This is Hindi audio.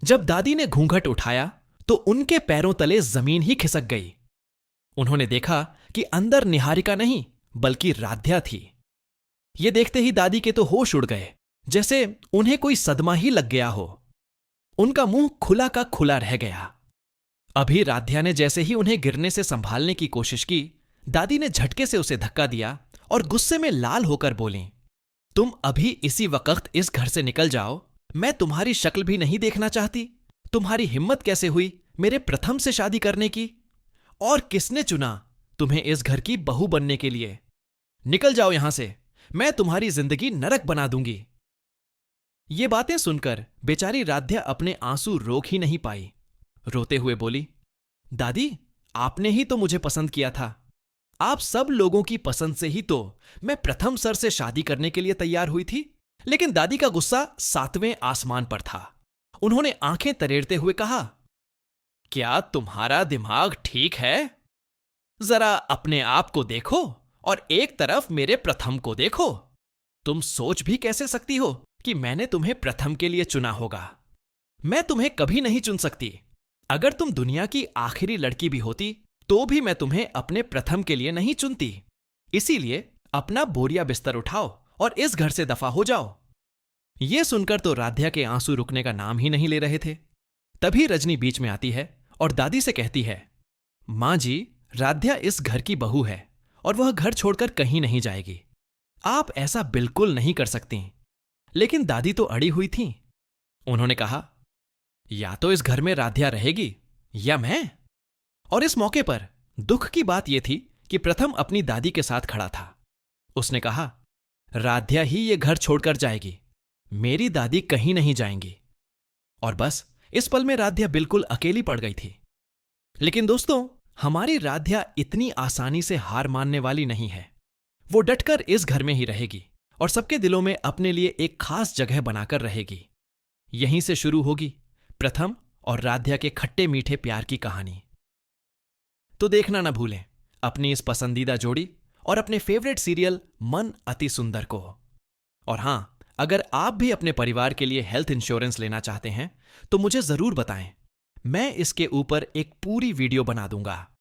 जब दादी ने घूंघट उठाया तो उनके पैरों तले जमीन ही खिसक गई। उन्होंने देखा कि अंदर निहारिका नहीं बल्कि राध्या थी। ये देखते ही दादी के तो होश उड़ गए, जैसे उन्हें कोई सदमा ही लग गया हो। उनका मुंह खुला का खुला रह गया। अभी राध्या ने जैसे ही उन्हें गिरने से संभालने की कोशिश की, दादी ने झटके से उसे धक्का दिया और गुस्से में लाल होकर बोली, तुम अभी इसी वक्त इस घर से निकल जाओ। मैं तुम्हारी शक्ल भी नहीं देखना चाहती। तुम्हारी हिम्मत कैसे हुई मेरे प्रथम से शादी करने की? और किसने चुना तुम्हें इस घर की बहू बनने के लिए? निकल जाओ यहां से, मैं तुम्हारी जिंदगी नरक बना दूंगी। ये बातें सुनकर बेचारी राध्या अपने आंसू रोक ही नहीं पाई। रोते हुए बोली, दादी, आपने ही तो मुझे पसंद किया था। आप सब लोगों की पसंद से ही तो मैं प्रथम सर से शादी करने के लिए तैयार हुई थी। लेकिन दादी का गुस्सा 7वें आसमान पर था। उन्होंने आंखें तरेड़ते हुए कहा, क्या तुम्हारा दिमाग ठीक है? जरा अपने आप को देखो और एक तरफ मेरे प्रथम को देखो। तुम सोच भी कैसे सकती हो कि मैंने तुम्हें प्रथम के लिए चुना होगा? मैं तुम्हें कभी नहीं चुन सकती। अगर तुम दुनिया की आखिरी लड़की भी होती तो भी मैं तुम्हें अपने प्रथम के लिए नहीं चुनती। इसीलिए अपना बोरिया बिस्तर उठाओ और इस घर से दफा हो जाओ। यह सुनकर तो राध्या के आंसू रुकने का नाम ही नहीं ले रहे थे। तभी रजनी बीच में आती है और दादी से कहती है, मां जी, राध्या इस घर की बहू है और वह घर छोड़कर कहीं नहीं जाएगी। आप ऐसा बिल्कुल नहीं कर सकती। लेकिन दादी तो अड़ी हुई थी। उन्होंने कहा, या तो इस घर में राध्या रहेगी या मैं। और इस मौके पर दुख की बात यह थी कि प्रथम अपनी दादी के साथ खड़ा था। उसने कहा, राध्या ही ये घर छोड़कर जाएगी, मेरी दादी कहीं नहीं जाएंगी। और बस इस पल में राध्या बिल्कुल अकेली पड़ गई थी। लेकिन दोस्तों, हमारी राध्या इतनी आसानी से हार मानने वाली नहीं है। वो डटकर इस घर में ही रहेगी और सबके दिलों में अपने लिए एक खास जगह बनाकर रहेगी। यहीं से शुरू होगी प्रथम और राध्या के खट्टे मीठे प्यार की कहानी। तो देखना ना भूलें अपनी इस पसंदीदा जोड़ी और अपने फेवरेट सीरियल मन अति सुंदर को। और हां, अगर आप भी अपने परिवार के लिए हेल्थ इंश्योरेंस लेना चाहते हैं तो मुझे जरूर बताएं। मैं इसके ऊपर एक पूरी वीडियो बना दूंगा।